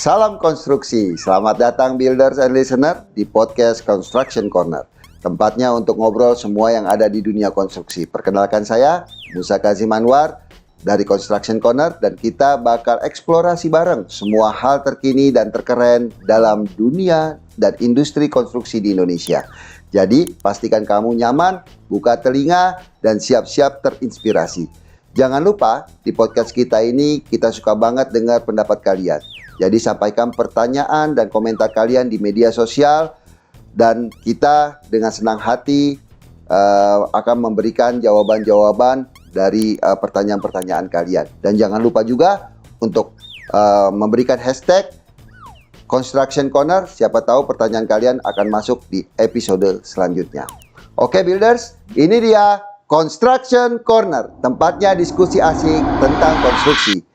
Salam konstruksi, selamat datang builders and listener di podcast Construction Corner. Tempatnya untuk ngobrol semua yang ada di dunia konstruksi. Perkenalkan saya, Musa Kazim Anwar dari Construction Corner, dan kita bakal eksplorasi bareng semua hal terkini dan terkeren dalam dunia dan industri konstruksi di Indonesia. Jadi pastikan kamu nyaman, buka telinga, dan siap-siap terinspirasi. Jangan lupa di podcast kita ini kita suka banget dengar pendapat kalian. Jadi sampaikan pertanyaan dan komentar kalian di media sosial, dan kita dengan senang hati akan memberikan jawaban-jawaban dari pertanyaan-pertanyaan kalian. Dan jangan lupa juga untuk memberikan hashtag Construction Corner. Siapa tahu pertanyaan kalian akan masuk di episode selanjutnya. Oke builders, ini dia Construction Corner, tempatnya diskusi asik tentang konstruksi.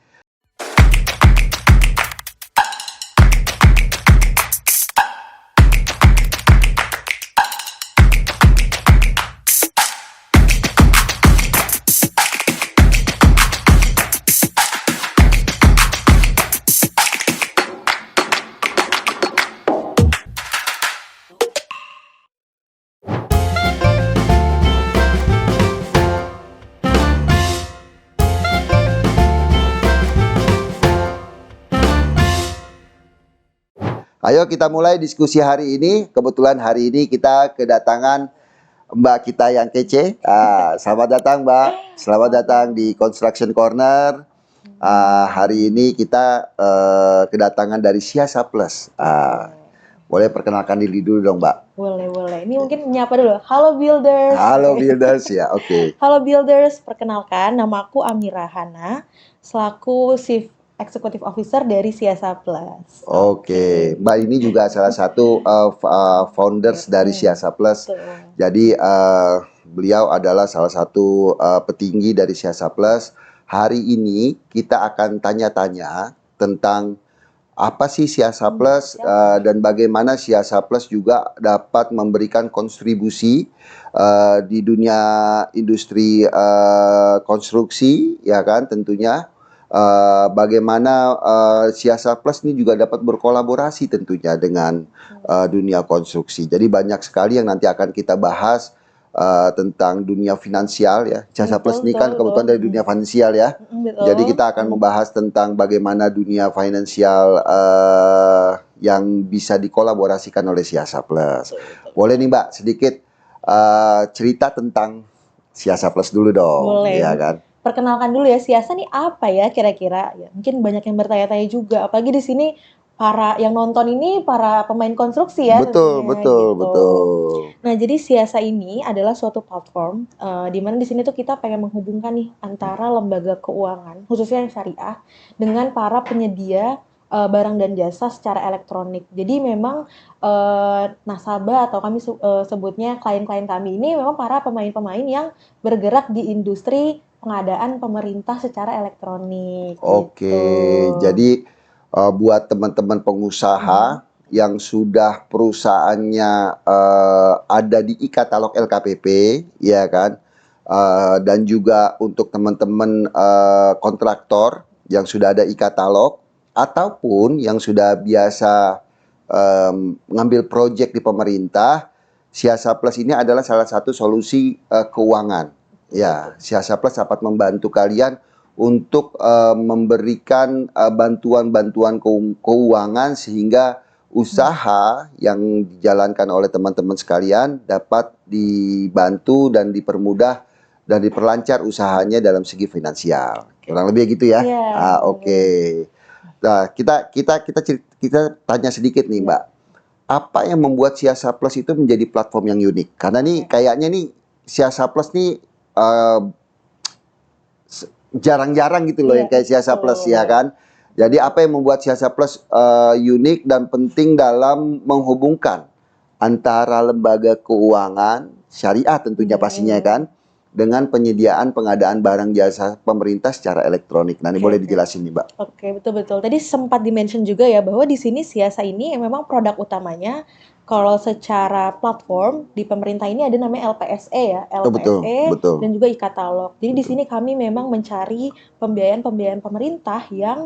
Ayo kita mulai diskusi hari ini. Kebetulan hari ini kita kedatangan Mbak kita yang kece. Selamat datang Mbak, selamat datang di Construction Corner. Hari ini kita kedatangan dari Siasa Plus. Boleh perkenalkan diri dulu dong Mbak? Boleh. Ini mungkin menyapa dulu. Halo builders. Halo builders ya, oke. Halo builders, perkenalkan nama aku Amira Hana, selaku Chief Executive Officer dari Siasa Plus. Oke, Mbak ini juga salah satu founders dari Siasa Plus. Betul. Jadi beliau adalah salah satu petinggi dari Siasa Plus. Hari ini kita akan tanya-tanya tentang apa sih Siasa Plus dan bagaimana Siasa Plus juga dapat memberikan kontribusi di dunia industri konstruksi, ya kan, tentunya. Bagaimana Siasa Plus ini juga dapat berkolaborasi tentunya dengan dunia konstruksi. Jadi banyak sekali yang nanti akan kita bahas tentang dunia finansial ya. Siasa Plus ini kan kebetulan dari dunia finansial ya. Betul. Jadi kita akan membahas tentang bagaimana dunia finansial yang bisa dikolaborasikan oleh Siasa Plus. Boleh nih Mbak sedikit cerita tentang Siasa Plus dulu dong. Boleh. Ya kan? Perkenalkan dulu ya, Siasa nih apa ya kira-kira? Ya, mungkin banyak yang bertanya-tanya juga, apalagi di sini para yang nonton ini para pemain konstruksi ya. Betul. Nah, jadi Siasa ini adalah suatu platform di mana di sini tuh kita pengen menghubungkan nih antara lembaga keuangan, khususnya yang syariah, dengan para penyedia barang dan jasa secara elektronik. Jadi memang nasabah atau kami sebutnya klien-klien kami ini memang para pemain-pemain yang bergerak di industri pengadaan pemerintah secara elektronik. Oke, gitu. jadi buat teman-teman pengusaha yang sudah perusahaannya ada di e-katalog LKPP, ya kan, dan juga untuk teman-teman kontraktor yang sudah ada e-katalog ataupun yang sudah biasa ngambil proyek di pemerintah, Siasa Plus ini adalah salah satu solusi keuangan. Ya, Siasa Plus dapat membantu kalian untuk memberikan bantuan-bantuan keuangan sehingga usaha yang dijalankan oleh teman-teman sekalian dapat dibantu dan dipermudah dan diperlancar usahanya dalam segi finansial. Kurang lebih gitu ya. Oke. Nah, kita tanya sedikit nih, Mbak. Apa yang membuat Siasa Plus itu menjadi platform yang unik? Karena nih kayaknya nih Siasa Plus nih jarang-jarang gitu loh yang kayak Siasa Plus ya kan. Jadi apa yang membuat Siasa Plus unik dan penting dalam menghubungkan antara lembaga keuangan syariah tentunya pastinya kan dengan penyediaan pengadaan barang jasa pemerintah secara elektronik. Nah, ini boleh dijelasin nih, Mbak. Oke, betul. Tadi sempat di-mention juga ya bahwa di sini Siasa ini memang produk utamanya kalau secara platform di pemerintah ini ada namanya LPSE ya, Betul. dan juga e-katalog. Jadi di sini kami memang mencari pembiayaan pemerintah yang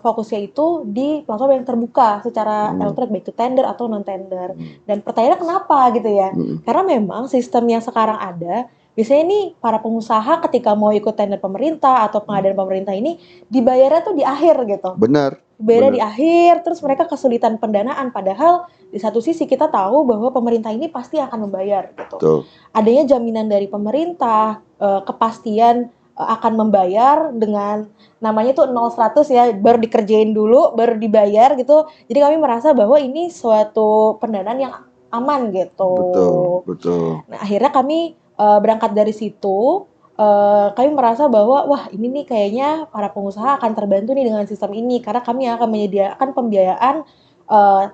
fokusnya itu di platform yang terbuka secara elektronik, baik itu tender atau non tender. Dan pertanyaannya kenapa gitu ya? Karena memang sistem yang sekarang ada, biasanya nih para pengusaha ketika mau ikut tender pemerintah atau pengadaan pemerintah ini dibayarnya tuh di akhir gitu. Benar. Dibayarnya di akhir, terus mereka kesulitan pendanaan. Padahal di satu sisi kita tahu bahwa pemerintah ini pasti akan membayar gitu. Betul. Adanya jaminan dari pemerintah, kepastian akan membayar dengan namanya tuh 0-100 ya, baru dikerjain dulu, baru dibayar gitu. Jadi kami merasa bahwa ini suatu pendanaan yang aman gitu. Betul. Nah, akhirnya kami berangkat dari situ, kami merasa bahwa wah ini nih kayaknya para pengusaha akan terbantu nih dengan sistem ini karena kami akan menyediakan pembiayaan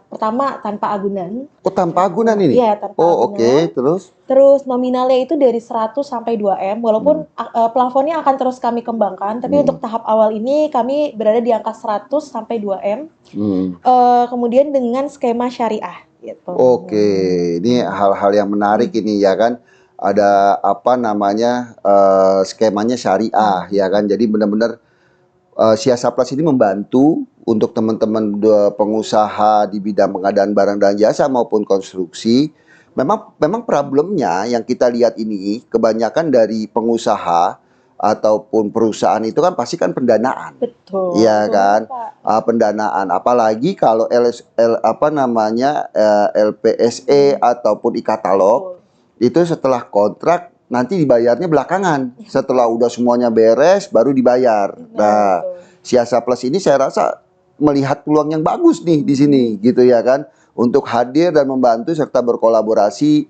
pertama tanpa agunan. Oh, tanpa agunan ini? Iya, tanpa agunan. Oke, Terus nominalnya itu dari 100 sampai 2M, walaupun plafonnya akan terus kami kembangkan, tapi untuk tahap awal ini kami berada di angka 100 sampai 2M. Kemudian dengan skema syariah gitu. Oke, ini hal-hal yang menarik ini ya kan. Ada apa namanya skemanya syariah ya kan. Jadi benar-benar Siasa Plus ini membantu untuk teman-teman pengusaha di bidang pengadaan barang dan jasa maupun konstruksi. Memang problemnya yang kita lihat ini kebanyakan dari pengusaha ataupun perusahaan itu kan pasti kan pendanaan. Betul. Iya kan? Pak. Pendanaan apalagi kalau LPSE ataupun e-katalog itu setelah kontrak nanti dibayarnya belakangan. Setelah udah semuanya beres baru dibayar. Nah, Siasa Plus ini saya rasa melihat peluang yang bagus nih di sini gitu ya kan, untuk hadir dan membantu serta berkolaborasi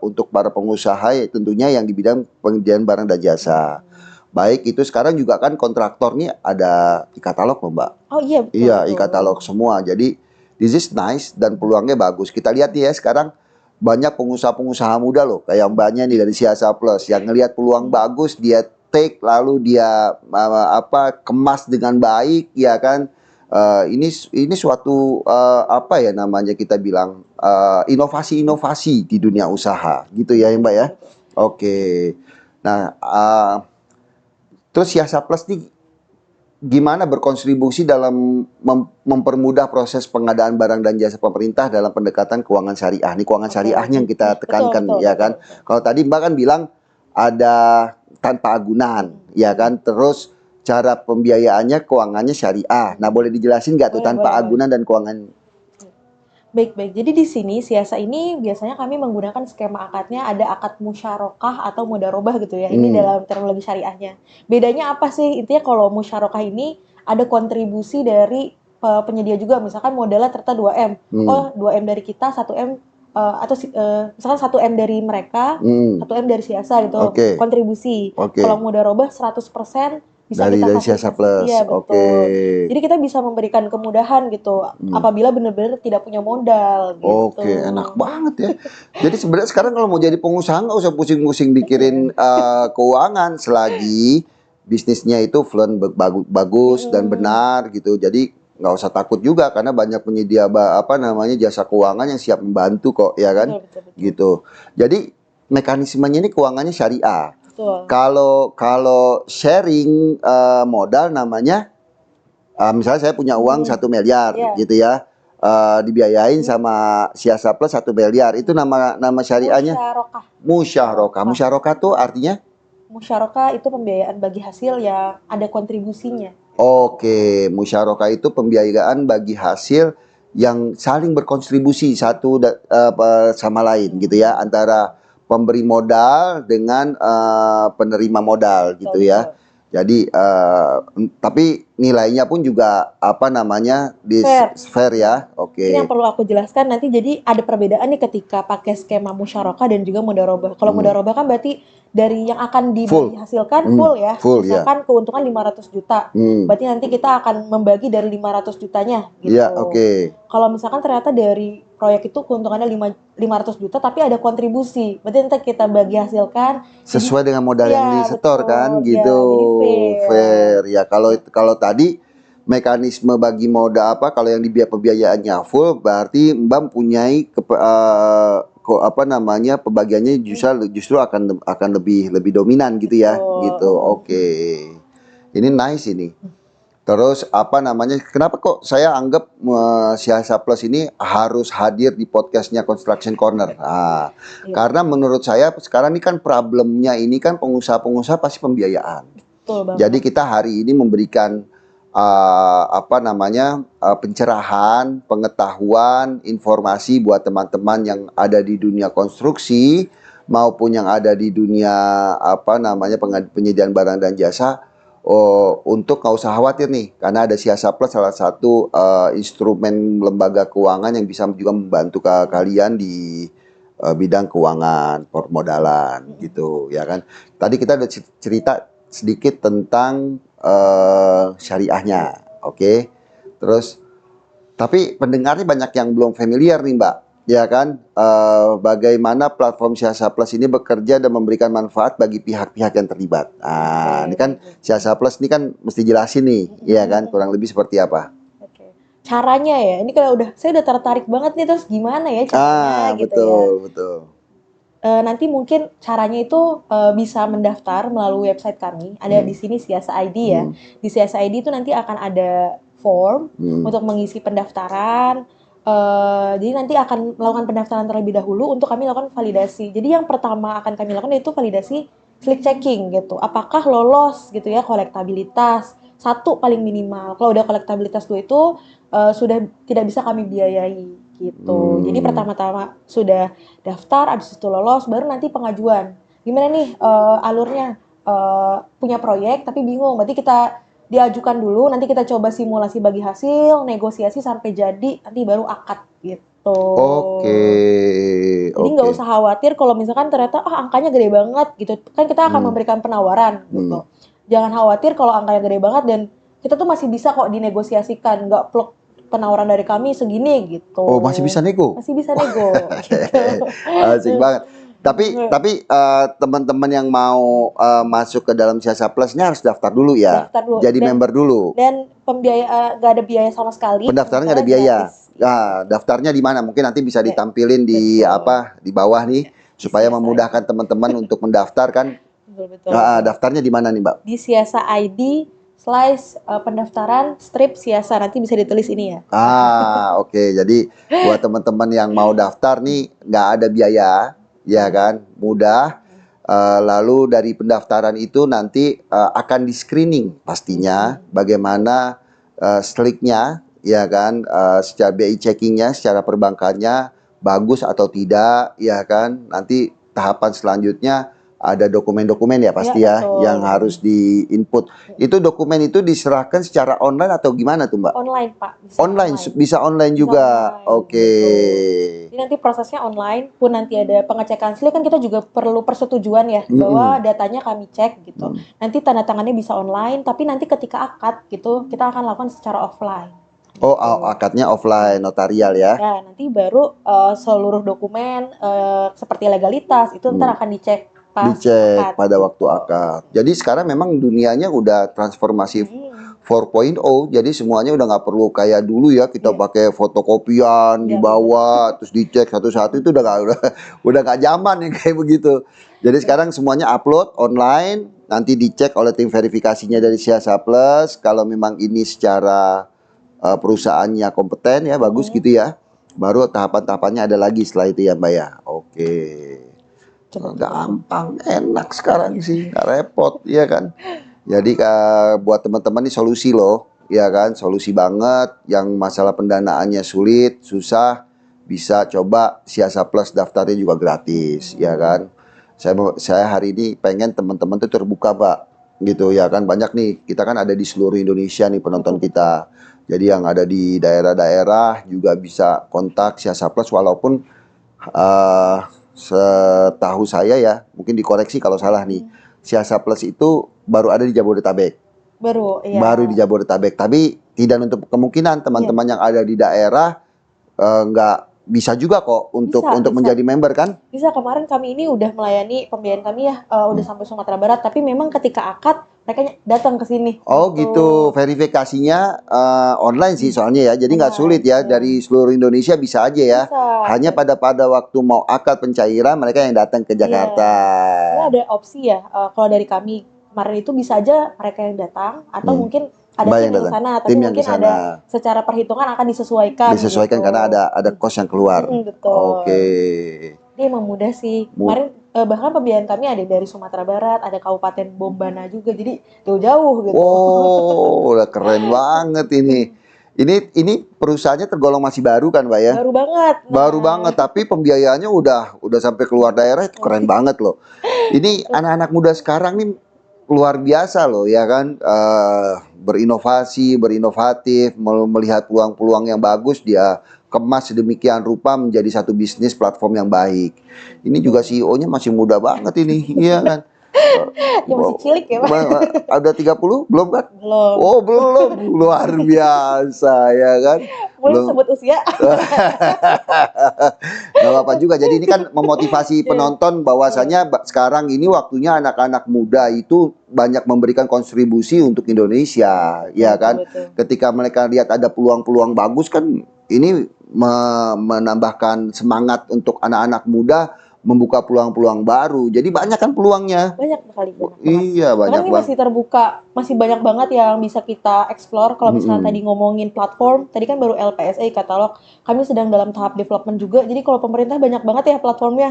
untuk para pengusaha ya, tentunya yang di bidang penyediaan barang dan jasa. Baik itu sekarang juga kan kontraktor nih ada e-katalog loh Mbak. Oh iya betul. Iya, e-katalog semua. Jadi this is nice dan peluangnya bagus. Kita lihat nih ya sekarang banyak pengusaha-pengusaha muda loh kayak mbaknya nih dari Siasa Plus yang ngelihat peluang bagus, dia take lalu dia kemas dengan baik ya kan. Ini suatu apa ya namanya kita bilang inovasi-inovasi di dunia usaha gitu ya Mbak ya. Oke. Nah, terus Siasa Plus nih gimana berkontribusi dalam mempermudah proses pengadaan barang dan jasa pemerintah dalam pendekatan keuangan syariah. Ini keuangan syariahnya yang kita tekankan ya kan. Kalau tadi Mbak kan bilang ada tanpa agunan ya kan. Terus cara pembiayaannya keuangannya syariah. Nah, boleh dijelasin nggak tuh tanpa agunan dan keuangan? Baik. Jadi di sini Siasa ini biasanya kami menggunakan skema akadnya ada akad musyarakah atau mudharabah gitu ya. Ini dalam terminologi syariahnya. Bedanya apa sih? Intinya kalau musyarakah ini ada kontribusi dari penyedia juga. Misalkan modalnya ternyata 2M. Oh, 2M dari kita, 1M atau misalkan 1M dari mereka, 1M dari Siasa gitu. Kontribusi. Kalau mudharabah 100% bisa dari kita Siasa Plus. Iya, betul. Jadi kita bisa memberikan kemudahan gitu apabila benar-benar tidak punya modal gitu. Enak banget ya. Jadi sebenarnya sekarang kalau mau jadi pengusaha nggak usah pusing-pusing mikirin keuangan selagi bisnisnya itu fluent bagus dan benar gitu. Jadi nggak usah takut juga karena banyak penyedia jasa keuangan yang siap membantu kok ya kan. Betul. Gitu. Jadi mekanismenya ini keuangannya syariah. Betul. Kalau sharing modal namanya misalnya saya punya uang 1 miliar gitu ya, dibiayain sama Siasa Plus 1 miliar, itu nama syariahnya musyarakah. Musyarakah tuh artinya? Musyarakah itu pembiayaan bagi hasil yang ada kontribusinya. Oke, musyarakah itu pembiayaan bagi hasil yang saling berkontribusi satu sama lain gitu ya, antara pemberi modal dengan penerima modal gitu ya. Jadi tapi nilainya pun juga fair ya. Oke. Ini yang perlu aku jelaskan nanti, jadi ada perbedaan nih ketika pakai skema musyarakah dan juga mudharabah. Kalau mudharabah kan berarti dari yang akan dihasilkan full ya. Misalkan keuntungan 500 juta. Berarti nanti kita akan membagi dari 500 jutanya gitu. Iya, oke. Kalau misalkan ternyata dari proyek itu keuntungannya 500 juta tapi ada kontribusi, berarti nanti kita bagi hasilkan sesuai dengan modal yang disetor kan gitu. Jadi fair ya. Kalau tadi mekanisme bagi modal kalau yang pembiayaannya full berarti Mbak mempunyai pembagiannya justru akan lebih dominan gitu ya. Gitu. Oke. Ini nice ini. Terus apa namanya? Kenapa kok saya anggap Siasa Plus ini harus hadir di podcastnya Construction Corner? Nah, Iya, karena menurut saya sekarang ini kan problemnya ini kan pengusaha-pengusaha pasti pembiayaan. betul Jadi banget. kita hari ini memberikan apa namanya pencerahan, pengetahuan, informasi buat teman-teman yang ada di dunia konstruksi maupun yang ada di dunia apa namanya penyediaan barang dan jasa. Oh, untuk nggak usah khawatir nih, karena ada Siasa Plus salah satu instrumen lembaga keuangan yang bisa juga membantu kalian di bidang keuangan, permodalan gitu, ya kan. Tadi kita udah cerita sedikit tentang syariahnya, oke. Terus, tapi pendengarnya banyak yang belum familiar nih Mbak, ya kan? Bagaimana platform Siasa Plus ini bekerja dan memberikan manfaat bagi pihak-pihak yang terlibat. Nah, ini kan Siasa Plus ini kan mesti jelasin nih, ya kan? Kurang lebih seperti apa? Oke. Caranya ya, ini kalau saya udah tertarik banget nih, terus gimana ya caranya gitu ya. Betul, betul. Nanti mungkin caranya itu bisa mendaftar melalui website kami. Ada di sini Siasa ID ya. Di Siasa ID itu nanti akan ada form untuk mengisi pendaftaran. Jadi nanti akan melakukan pendaftaran terlebih dahulu untuk kami lakukan validasi. Jadi yang pertama akan kami lakukan itu validasi slick checking gitu. Apakah lolos gitu ya kolektabilitas. Satu paling minimal. Kalau udah kolektabilitas 2 itu sudah tidak bisa kami biayai gitu. Jadi pertama-tama sudah daftar, abis itu lolos, baru nanti pengajuan. Gimana nih alurnya? Punya proyek tapi bingung, berarti kita diajukan dulu, nanti kita coba simulasi bagi hasil, negosiasi sampai jadi, nanti baru akad gitu. Oke, Jadi nggak usah khawatir kalau misalkan ternyata angkanya gede banget gitu, kan kita akan memberikan penawaran gitu. Jangan khawatir kalau angkanya gede banget dan kita tuh masih bisa kok dinegosiasikan, nggak plek penawaran dari kami segini gitu. Oh, masih bisa nego? Masih bisa nego gitu. Asik banget. Tapi teman-teman yang mau masuk ke dalam Siasa Plus-nya harus daftar dulu ya. Daftar dulu. Jadi member dulu. Dan pembiayaan nggak ada biaya sama sekali. Pendaftaran nggak ada biaya. Gratis. Nah, daftarnya di mana? Mungkin nanti bisa ditampilin di di bawah nih supaya memudahkan teman-teman untuk mendaftar kan. Betul. Daftarnya di mana nih, Mbak? Di Siasa ID pendaftaran strip Siasa, nanti bisa ditulis ini ya. Oke. Jadi buat teman-teman yang mau daftar nih nggak ada biaya, ya kan? Mudah. Lalu dari pendaftaran itu nanti akan di screening pastinya bagaimana slicknya, ya kan? Secara BI checkingnya, secara perbankannya bagus atau tidak, ya kan? Nanti tahapan selanjutnya ada dokumen-dokumen ya pasti ya, yang harus di-input. Itu dokumen itu diserahkan secara online atau gimana tuh Mbak? Online Pak. Bisa online juga. Oke. Jadi nanti prosesnya online, pun nanti ada pengecekan slip kan kita juga perlu persetujuan ya bahwa datanya kami cek gitu. Nanti tanda tangannya bisa online, tapi nanti ketika akad gitu kita akan lakukan secara offline. Oh, akadnya offline, notarial ya? Ya, nanti baru seluruh dokumen seperti legalitas itu ntar akan dicek pada waktu akad. Jadi sekarang memang dunianya udah transformasi 4.0, jadi semuanya udah nggak perlu kayak dulu ya kita pakai fotokopian dibawa terus dicek satu-satu, itu udah nggak zaman yang kayak begitu. Jadi sekarang semuanya upload online, nanti dicek oleh tim verifikasinya dari Siasa Plus. Kalau memang ini secara perusahaannya kompeten ya bagus gitu ya, baru tahapan-tahapannya ada lagi setelah itu ya Mbak ya. Oke. Gampang, enak sekarang sih, nggak repot, ya kan? Jadi buat teman-teman ini solusi loh, ya kan? Solusi banget. Yang masalah pendanaannya sulit, susah, bisa coba Siasa Plus, daftarnya juga gratis, ya kan? Saya hari ini pengen teman-teman tuh terbuka, Pak, gitu ya kan? Banyak nih, kita kan ada di seluruh Indonesia nih penonton kita. Jadi yang ada di daerah-daerah juga bisa kontak Siasa Plus, walaupun setahu saya ya, mungkin dikoreksi kalau salah nih, Siasa Plus itu baru ada di Jabodetabek. Baru di Jabodetabek. Tapi tidak untuk kemungkinan teman-teman yang ada di daerah nggak bisa juga kok untuk menjadi member kan? Bisa. Kemarin kami ini udah melayani pembiayaan kami ya, udah sampai Sumatera Barat. Tapi memang ketika akad mereka datang ke sini. Oh gitu. Verifikasinya online sih soalnya ya. Jadi nggak sulit ya, dari seluruh Indonesia bisa aja ya. Hanya pada waktu mau akad pencairan mereka yang datang ke Jakarta. Ada opsi ya. Kalau dari kami kemarin itu bisa aja mereka yang datang atau mungkin ada Mbak tim yang yang ke datang, sana, tapi tim yang ke mungkin sana. ada secara perhitungan akan disesuaikan Disesuaikan gitu. karena ada kos yang keluar. Betul. Oke. Jadi emang mudah sih. Kemarin bahkan pembiayaan kami ada dari Sumatera Barat, ada Kabupaten Bombana juga, jadi jauh-jauh gitu. Wow, udah keren banget ini. Ini perusahaannya tergolong masih baru kan, Mbak ya? Baru banget. Baru banget, tapi pembiayaannya udah sampai keluar daerah, itu keren banget loh. Ini anak-anak muda sekarang nih luar biasa loh, ya kan? Berinovasi, berinovatif, melihat peluang-peluang yang bagus, dia kemas sedemikian rupa menjadi satu bisnis platform yang baik. Ini juga CEO-nya masih muda banget ini, iya kan? Ya masih cilik ya, Pak. Ada 30? Belum kan? Belum. Oh, belum. Luar biasa ya kan? Boleh Belum. sebut usia? Gak apa-apa juga. Jadi ini kan memotivasi penonton bahwasanya sekarang ini waktunya anak-anak muda itu banyak memberikan kontribusi untuk Indonesia, ya kan? Betul. Ketika mereka lihat ada peluang-peluang bagus kan, ini menambahkan semangat untuk anak-anak muda membuka peluang-peluang baru. Jadi banyak kan peluangnya. Banyak sekali. Iya, banyak ini masih terbuka, masih banyak banget yang bisa kita explore. Kalau misalnya tadi ngomongin platform, tadi kan baru LPSA katalog, kami sedang dalam tahap development juga. Jadi kalau pemerintah banyak banget ya platformnya.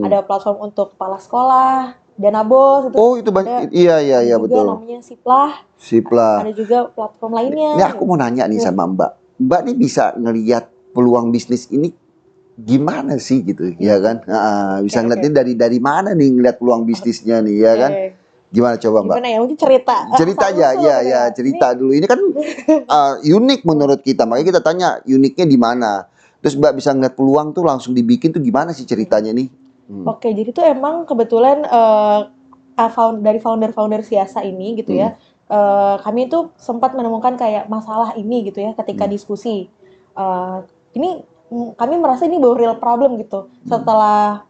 Ada platform untuk kepala sekolah, Dana Bos itu. Oh, itu banyak. Iya ada juga betul. namanya Siplah. Ada juga platform lainnya. Ini aku mau nanya nih sama Mbak. Mbak nih bisa ngelihat peluang bisnis ini gimana sih gitu, ya kan? Bisa ngeliatnya dari mana nih ngeliat peluang bisnisnya nih, ya kan? Gimana coba Mbak? Gimana ya? Mungkin cerita aja, ya cerita dulu. Ini kan unik menurut kita, makanya kita tanya uniknya di mana. Terus Mbak bisa ngeliat peluang tuh langsung dibikin tuh gimana sih ceritanya nih? Oke, jadi tuh emang kebetulan dari founder-founder Siasa ini gitu ya, kami tuh sempat menemukan kayak masalah ini gitu ya ketika diskusi. Ini kami merasa ini baru real problem gitu. Setelah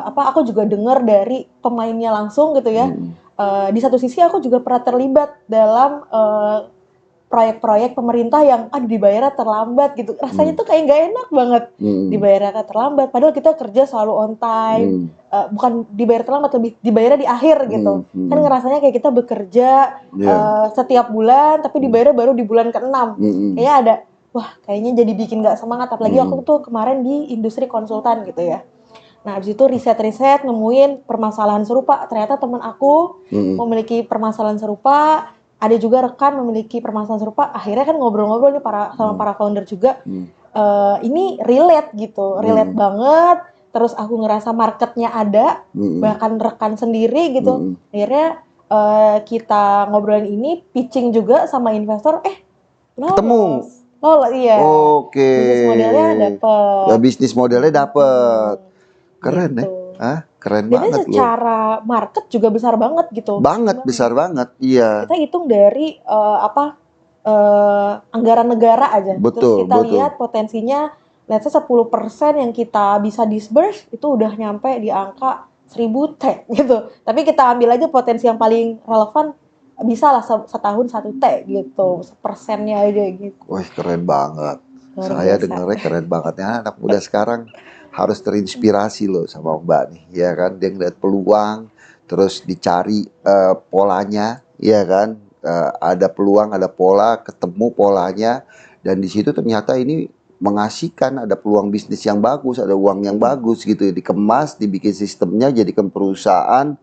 aku juga dengar dari pemainnya langsung gitu ya. Di satu sisi aku juga pernah terlibat dalam proyek-proyek pemerintah yang dibayarnya terlambat gitu. Rasanya tuh kayak nggak enak banget dibayarnya terlambat. Padahal kita kerja selalu on time. Bukan dibayar terlambat, lebih dibayarnya di akhir gitu. Kan ngerasanya kayak kita bekerja setiap bulan, tapi dibayarnya baru di bulan ke-6. Kayaknya ada, wah kayaknya jadi bikin nggak semangat. Apalagi aku tuh kemarin di industri konsultan gitu ya. Nah, abis itu riset-riset nemuin permasalahan serupa. Ternyata teman aku memiliki permasalahan serupa, ada juga rekan memiliki permasalahan serupa. Akhirnya kan ngobrol-ngobrol nih sama para founder juga. Ini relate gitu, relate banget. Terus aku ngerasa marketnya ada, bahkan rekan sendiri gitu. Akhirnya kita ngobrolin ini, pitching juga sama investor. Ketemu. Iya. Oke. Bisnis modelnya dapet. Ya, bisnis modelnya dapet. Keren gitu. Keren Dan banget secara market juga besar banget gitu. Besar banget, iya. Kita hitung dari anggaran negara aja. Terus kita lihat potensinya, let's say 10% yang kita bisa disburse itu udah nyampe di angka 1000 T gitu. Tapi kita ambil aja potensi yang paling relevan, bisa lah setahun 1 T gitu, persennya aja gitu. Wah, keren banget. Saya dengarnya keren banget ya, anak muda sekarang harus terinspirasi loh sama Mbak nih, ya kan? Dia ngeliat peluang, terus dicari polanya, ya kan? Ada peluang, ada pola, ketemu polanya, dan di situ ternyata ini mengasihkan, ada peluang bisnis yang bagus, ada uang yang bagus gitu, dikemas, dibikin sistemnya, jadikan perusahaan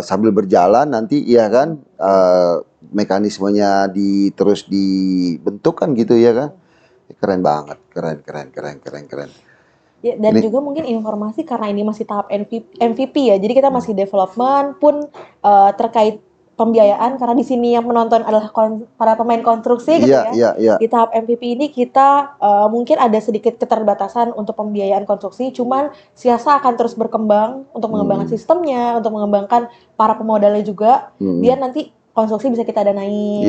sambil berjalan nanti, ya kan? Mekanismenya terus dibentuk kan gitu, ya kan? Keren banget, keren. Ya, dan juga mungkin informasi karena ini masih tahap MVP ya, jadi kita masih development pun terkait pembiayaan, karena di sini yang menonton adalah para pemain konstruksi gitu ya. Di tahap MVP ini kita mungkin ada sedikit keterbatasan untuk pembiayaan konstruksi, cuman Siasa akan terus berkembang untuk mengembangkan sistemnya, untuk mengembangkan para pemodalnya juga, biar nanti konstruksi bisa kita danain.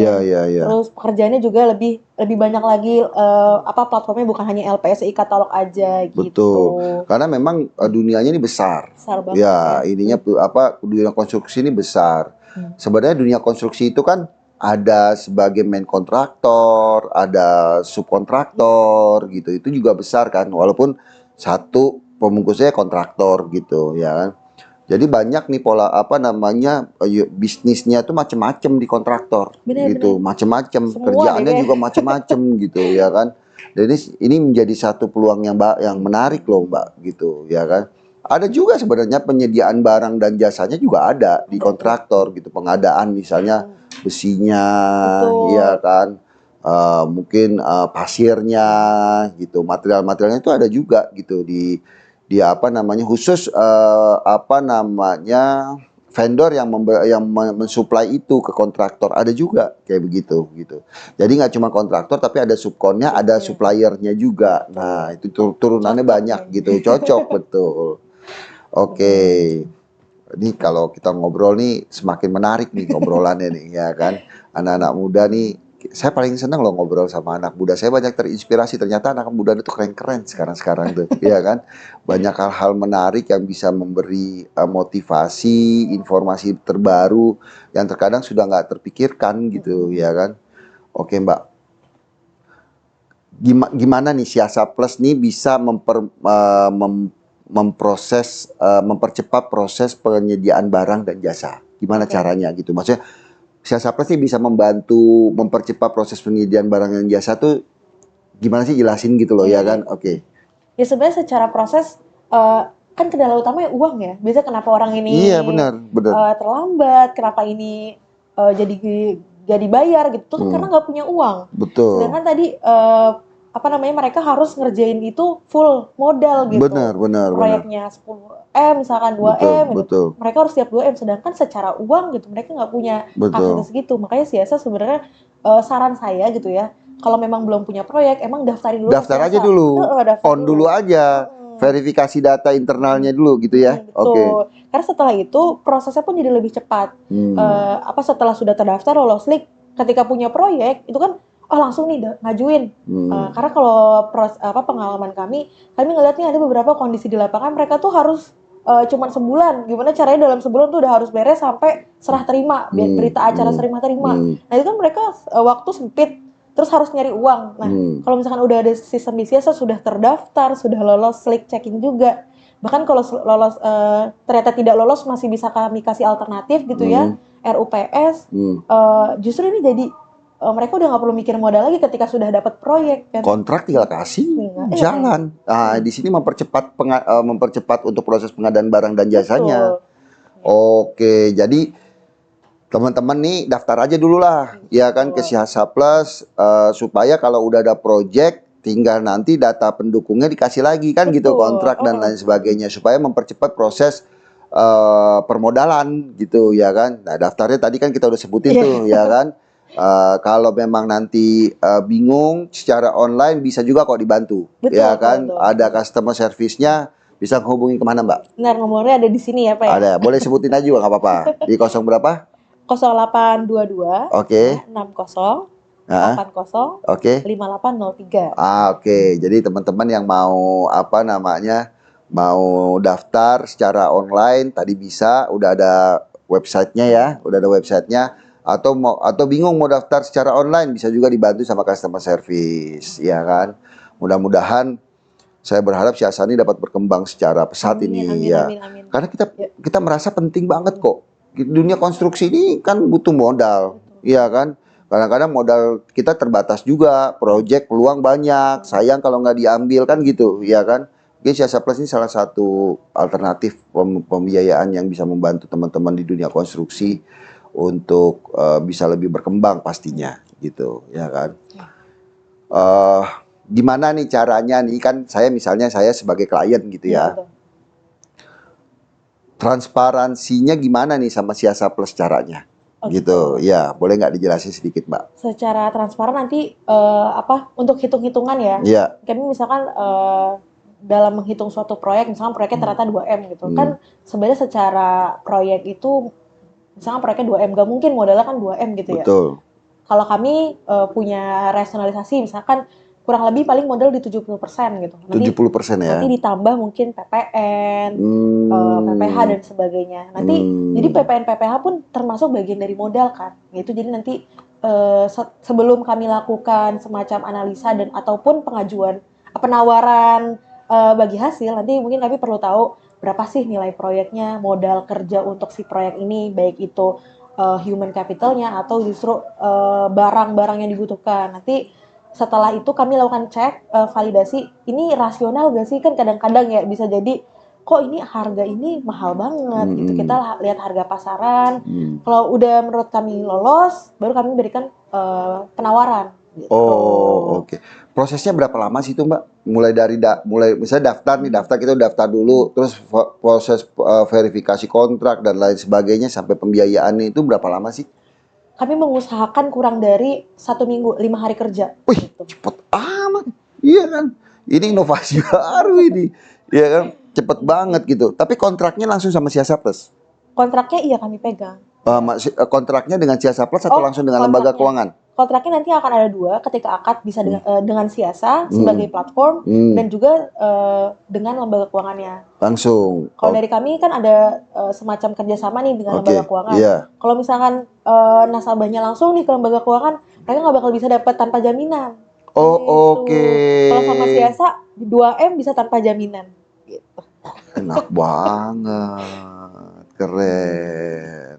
Terus pekerjaannya juga lebih banyak lagi, platformnya bukan hanya LPSI katalog aja gitu. Betul. Karena memang dunianya ini besar. Besar banget. Ya, ininya dunia konstruksi ini besar. Sebenarnya dunia konstruksi itu kan ada sebagai main kontraktor, ada subkontraktor gitu. Itu juga besar kan, walaupun satu pembungkusnya kontraktor gitu, ya kan. Jadi banyak nih pola bisnisnya tuh macem-macem di kontraktor gitu, Benar-benar macem-macem semua deh kerjaannya kayak. juga macem-macem gitu ya kan. Jadi ini menjadi satu peluang yang menarik loh Mbak gitu ya kan. Ada juga sebenarnya penyediaan barang dan jasanya juga ada di Ada tuh. kontraktor gitu, pengadaan misalnya besinya ya Betul. kan. Mungkin pasirnya gitu, material-materialnya itu ada juga gitu di khusus vendor yang mensuplai itu ke kontraktor, ada juga kayak begitu gitu. Jadi nggak cuma kontraktor tapi ada subkonnya, ada suppliernya juga. Nah itu turunannya Cocok banyak nih. gitu, cocok betul. Oke, ini kalau kita ngobrol nih semakin menarik nih ngobrolannya nih ya kan. Anak-anak muda nih, saya paling senang loh ngobrol sama anak muda. Saya banyak terinspirasi, ternyata anak muda itu keren-keren sekarang tuh, ya kan. Banyak hal-hal menarik yang bisa memberi motivasi, informasi terbaru yang terkadang sudah nggak terpikirkan gitu, ya kan. Oke Mbak, gimana nih Siasa Plus nih bisa mempercepat proses penyediaan barang dan jasa? Gimana caranya gitu? Maksudnya Siasa Plus nih bisa membantu mempercepat proses penyediaan barang dan jasa tuh gimana sih, jelasin gitu loh ya kan? Oke. Ya sebenarnya secara proses kan kendala utamanya uang ya. Biasanya kenapa orang ini Iya benar, benar. terlambat, kenapa ini jadi gak dibayar gitu tuh kan karena nggak punya uang. Betul. Sedangkan tadi mereka harus ngerjain itu full modal gitu. Benar. Proyeknya 10M misalkan 2M gitu. Betul. Mereka harus siap 2M sedangkan secara uang gitu mereka nggak punya akses gitu. Makanya Siasa sebenarnya saran saya gitu ya. Kalau memang belum punya proyek, emang daftarin dulu. Daftar aja dulu, on dulu aja, verifikasi data internalnya dulu gitu ya. Betul. Karena setelah itu prosesnya pun jadi lebih cepat. Setelah sudah terdaftar lolos klik, ketika punya proyek itu kan langsung nih ngajuin. Karena kalau pengalaman kami ngeliat nih ada beberapa kondisi di lapangan mereka tuh harus cuman sebulan. Gimana caranya dalam sebulan tuh udah harus beres sampai serah terima berita acara serah terima. Nah itu kan mereka waktu sempit. Terus harus nyari uang. Nah, kalau misalkan udah ada sistem di Siasa sudah terdaftar, sudah lolos slick checking juga. Bahkan kalau lolos ternyata tidak lolos masih bisa kami kasih alternatif gitu ya, RUPS. Justru ini jadi mereka udah nggak perlu mikir modal lagi ketika sudah dapat proyek kan. Kontrak tinggal kasih, jalan. Nah, di sini mempercepat untuk proses pengadaan barang dan jasanya. Oke, jadi teman-teman nih daftar aja dulu lah, ya kan, ke Siasa Plus supaya kalau udah ada project tinggal nanti data pendukungnya dikasih lagi kan gitu, kontrak dan lain sebagainya supaya mempercepat proses permodalan gitu ya kan. Nah daftarnya tadi kan kita udah sebutin tuh ya kan. Kalau memang nanti bingung secara online bisa juga kok dibantu, ya kan. Ada customer service-nya, bisa hubungi kemana Mbak? Benar, nomornya ada di sini ya Pak ya. Ada, boleh sebutin aja juga nggak apa-apa. Di 0 berapa? 0822 60 80 5803. Oke. Jadi teman-teman yang mau mau daftar secara online tadi bisa, udah ada websitenya ya, atau bingung mau daftar secara online bisa juga dibantu sama customer service, ya kan. Mudah-mudahan saya berharap Siasa ini dapat berkembang secara pesat ini ya. Amin. Karena kita merasa penting banget kok. Dunia konstruksi ini kan butuh modal, iya kan? Kadang-kadang modal kita terbatas juga, proyek peluang banyak, sayang kalau nggak diambil kan gitu, ya kan? Jadi Siasa Plus ini salah satu alternatif pembiayaan yang bisa membantu teman-teman di dunia konstruksi untuk bisa lebih berkembang pastinya, gitu, ya kan? Gimana nih caranya nih, kan saya sebagai klien gitu ya. Transparansinya gimana nih sama Siasa Plus caranya? Gitu ya, boleh nggak dijelasin sedikit Mbak? Secara transparan nanti untuk hitung-hitungan ya. Kami misalkan dalam menghitung suatu proyek, misalkan proyeknya ternyata 2M gitu. Kan sebenarnya secara proyek itu misalkan proyeknya 2M, gak mungkin modalnya kan 2M gitu ya. Betul. Kalau kami punya rasionalisasi misalkan kurang lebih paling modal di 70% gitu. Nanti, 70% ya. Nanti ditambah mungkin PPN, PPH dan sebagainya. Nanti jadi PPN PPH pun termasuk bagian dari modal kan. Gitu. Jadi nanti sebelum kami lakukan semacam analisa dan ataupun pengajuan penawaran bagi hasil, nanti mungkin kami perlu tahu berapa sih nilai proyeknya, modal kerja untuk si proyek ini, baik itu human capitalnya atau justru barang-barang yang dibutuhkan. Nanti setelah itu kami lakukan cek, validasi, ini rasional gak sih? Kan kadang-kadang ya bisa jadi, kok ini harga ini mahal banget gitu. Kita lihat harga pasaran. Kalau udah menurut kami lolos, baru kami berikan penawaran. Gitu. Oh, oke. Prosesnya berapa lama sih itu, Mbak? Mulai dari mulai misalnya daftar kita daftar dulu, terus proses verifikasi kontrak dan lain sebagainya sampai pembiayaannya itu berapa lama sih? Kami mengusahakan kurang dari 1 minggu, 5 hari kerja. Wih, Gitu. cepet amat. Iya kan? Ini inovasi baru ini. Iya kan? Cepet banget gitu. Tapi kontraknya langsung sama Siasa Plus? Kontraknya iya kami pegang. Kontraknya dengan Siasa Plus atau langsung dengan lembaga keuangan? Kontraknya nanti akan ada 2, ketika akad bisa dengan Siasa sebagai platform dan juga dengan lembaga keuangannya. Langsung. Kalau dari kami kan ada semacam kerjasama nih dengan lembaga keuangan. Kalau misalkan nasabahnya langsung nih ke lembaga keuangan, mereka nggak bakal bisa dapat tanpa jaminan. Oh, gitu. Kalau sama Siasa 2M bisa tanpa jaminan. Gitu. Enak banget, keren.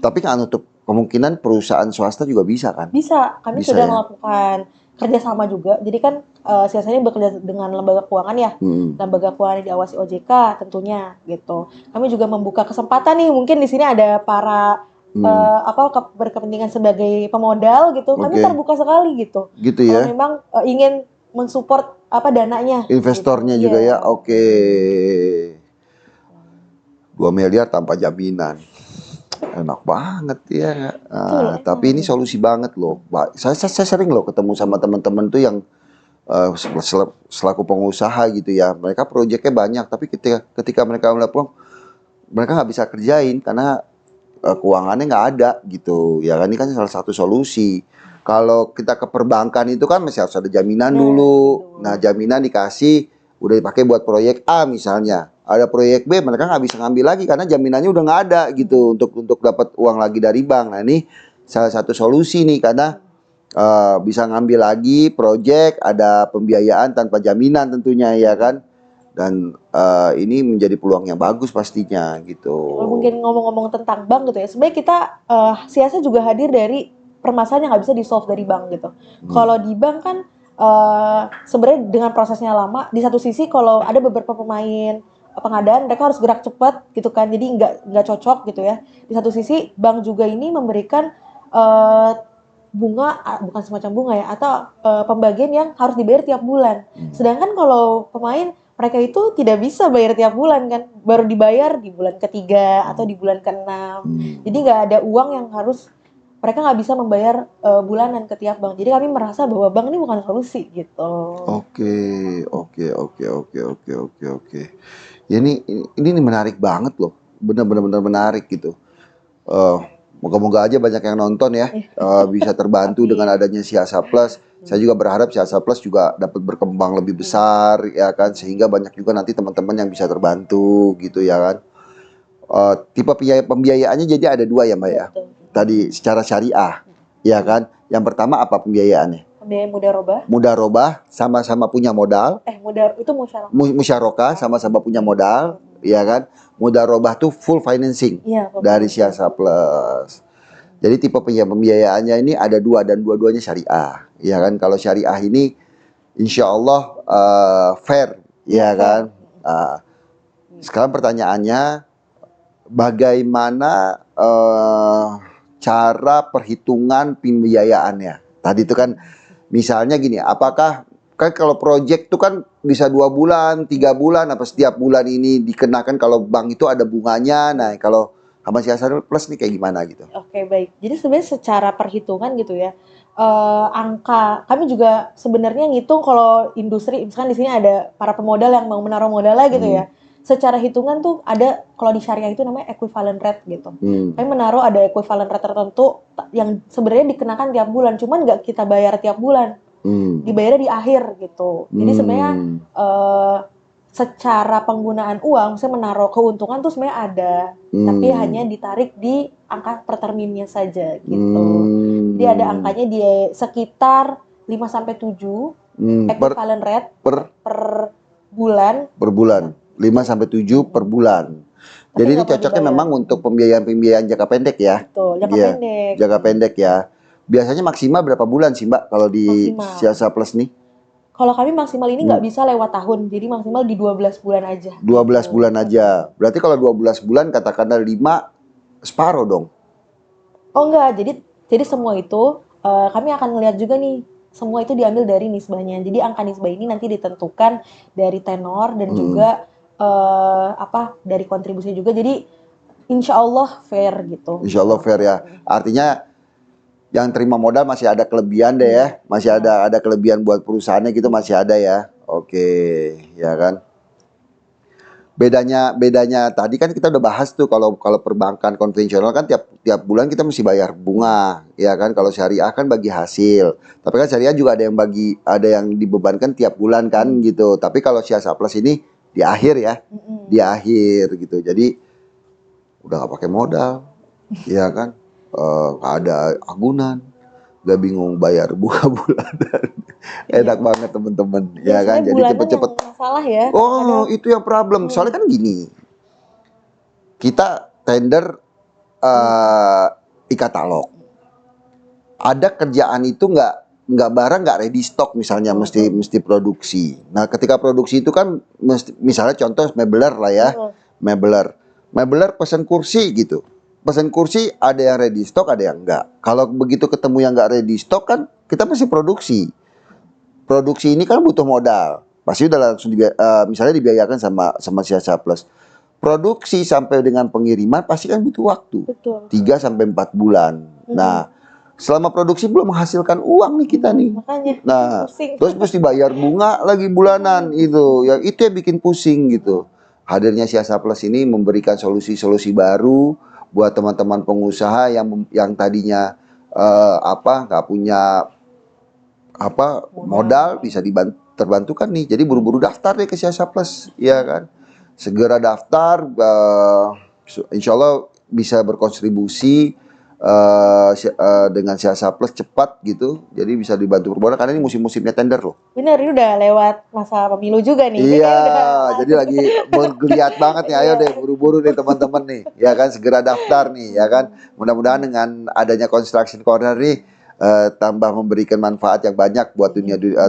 Tapi kan untuk kemungkinan perusahaan swasta juga bisa kan? Bisa, kami sudah melakukan kerjasama juga. Jadi kan Siasa ini bekerja dengan lembaga keuangan ya, lembaga keuangan yang diawasi OJK tentunya gitu. Kami juga membuka kesempatan nih, mungkin di sini ada para berkepentingan sebagai pemodal gitu. Kami terbuka sekali gitu. Gitu ya? Kalau memang ingin mensupport dananya. Investornya gitu. juga ya, oke. 2 miliar tanpa jaminan. Enak banget ya. Tapi ini solusi banget loh. Saya sering loh ketemu sama teman-teman tuh yang selaku pengusaha gitu ya. Mereka proyeknya banyak, tapi ketika mereka mulai pulang, mereka nggak bisa kerjain karena keuangannya nggak ada gitu. Ya kan, ini kan salah satu solusi. Kalau kita ke perbankan itu kan masih harus ada jaminan dulu. Nah, jaminan dikasih, udah dipakai buat proyek A misalnya. Ada proyek B, mereka nggak bisa ngambil lagi karena jaminannya udah nggak ada gitu untuk dapat uang lagi dari bank. Nah, ini salah satu solusi nih karena bisa ngambil lagi proyek, ada pembiayaan tanpa jaminan tentunya ya kan. Dan ini menjadi peluang yang bagus pastinya gitu. Mungkin ngomong-ngomong tentang bank gitu ya, sebenarnya kita Siasa juga hadir dari permasalahan yang nggak bisa di-solve dari bank gitu. Kalau di bank kan sebenarnya dengan prosesnya lama, di satu sisi kalau ada beberapa pemain pengadaan mereka harus gerak cepat gitu kan, jadi nggak cocok gitu ya. Di satu sisi bank juga ini memberikan bunga, bukan semacam bunga ya, atau pembagian yang harus dibayar tiap bulan. Sedangkan kalau pemain mereka itu tidak bisa bayar tiap bulan kan, baru dibayar di bulan ketiga atau di bulan ke-6. Jadi nggak ada uang yang harus, mereka nggak bisa membayar bulanan ke tiap bank. Jadi kami merasa bahwa bank ini bukan solusi gitu. Oke. Ya ini menarik banget loh, benar-benar menarik gitu. Moga-moga aja banyak yang nonton ya, bisa terbantu dengan adanya Siasa Plus. Saya juga berharap Siasa Plus juga dapat berkembang lebih besar ya kan, sehingga banyak juga nanti teman-teman yang bisa terbantu gitu ya kan. Tipe pembiayaannya jadi ada 2 ya Mbak ya. Tadi secara syariah ya kan. Yang pertama apa pembiayaannya? Pembiayaan mudharabah. Mudharabah, sama-sama punya modal. Itu musyarakah. Musyarakah, sama-sama punya modal, ya kan? Mudharabah tuh full financing dari Siasa Plus. Jadi tipe pembiayaannya ini ada 2 dan dua-duanya syariah, ya kan? Kalau syariah ini, insya Allah fair, ya kan? Sekarang pertanyaannya, bagaimana cara perhitungan pembiayaannya? Tadi itu kan misalnya gini, apakah kan kalau proyek itu kan bisa 2 bulan, 3 bulan, apa setiap bulan ini dikenakan kalau bank itu ada bunganya. Nah, kalau sama Siasa Plus nih kayak gimana gitu? Oke, baik. Jadi sebenarnya secara perhitungan gitu ya, angka kami juga sebenarnya ngitung kalau industri, misalkan di sini ada para pemodal yang mau menaruh modalnya gitu ya. Secara hitungan tuh ada, kalau di syariah itu namanya equivalent rate gitu. Kami menaruh ada equivalent rate tertentu yang sebenarnya dikenakan tiap bulan, cuman nggak kita bayar tiap bulan, dibayarnya di akhir gitu. Jadi sebenarnya secara penggunaan uang, saya menaruh keuntungan tuh sebenarnya ada, tapi hanya ditarik di angka per terminnya saja gitu. Jadi ada angkanya di sekitar 5-7 equivalent rate per bulan. Per bulan. 5 sampai 7 per bulan. Tapi Jadi ini nggak pernah cocoknya dibayar. memang untuk pembiayaan-pembiayaan jangka pendek ya. Betul, jangka Iya, pendek. jangka pendek ya. Biasanya maksimal berapa bulan sih Mbak kalau di Maksimal. Siasa Plus nih? Kalau kami maksimal ini nggak bisa lewat tahun, jadi maksimal di 12 bulan aja. 12 gitu. bulan aja. Berarti kalau 12 bulan katakanlah 5 separuh dong. Oh enggak, jadi semua itu kami akan ngelihat juga nih, semua itu diambil dari nisbahnya. Jadi angka nisbah ini nanti ditentukan dari tenor dan juga dari kontribusi juga. Jadi insya Allah fair gitu. Insya Allah fair ya. Artinya yang terima modal masih ada kelebihan deh ya. Masih ada kelebihan buat perusahaannya gitu masih ada ya. Oke, ya kan. Bedanya tadi kan kita udah bahas tuh kalau perbankan konvensional kan tiap bulan kita mesti bayar bunga, ya kan. Kalau syariah kan bagi hasil. Tapi kan syariah juga ada yang dibebankan tiap bulan kan gitu. Tapi kalau Siasa Plus ini di akhir ya. Di akhir gitu. Jadi udah gak pakai modal, ya kan. Gak ada agunan, gak bingung bayar bunga bulanan. Enak banget temen-temen, ya kan. Jadi cepet-cepet. Salah ya. Oh, itu yang problem. Soalnya kan gini, kita tender e-katalog. Ada kerjaan itu nggak barang nggak ready stock misalnya mesti produksi. Nah, ketika produksi itu kan misalnya contoh mebeler lah ya, mebeler pesan kursi gitu. Pesan kursi ada yang ready stock, ada yang enggak. Kalau begitu ketemu yang enggak ready stock kan kita mesti produksi. Produksi ini kan butuh modal. Pasti udah langsung misalnya dibiayakan sama Siasa Plus. Produksi sampai dengan pengiriman pasti kan butuh waktu. Betul. 3 sampai 4 bulan. Nah, selama produksi belum menghasilkan uang nih kita nih. Makanya, nah, pusing. terus mesti bayar bunga lagi bulanan itu. Yang itu yang bikin pusing gitu. Hadirnya Siasa Plus ini memberikan solusi-solusi baru buat teman-teman pengusaha yang tadinya nggak punya modal bisa terbantukan nih. Jadi buru-buru daftar deh ke Siasa Plus, ya kan. Segera daftar, insya Allah bisa berkontribusi dengan Siasa Plus cepat gitu. Jadi bisa dibantu permodalan karena ini musim-musimnya tender loh. Bener, ini udah lewat masa pemilu juga nih. Iya, jadi lagi menggeliat banget nih. Ayo deh buru-buru nih teman-teman nih, ya kan, segera daftar nih, ya kan. Mudah-mudahan dengan adanya Construction Corner nih tambah memberikan manfaat yang banyak buat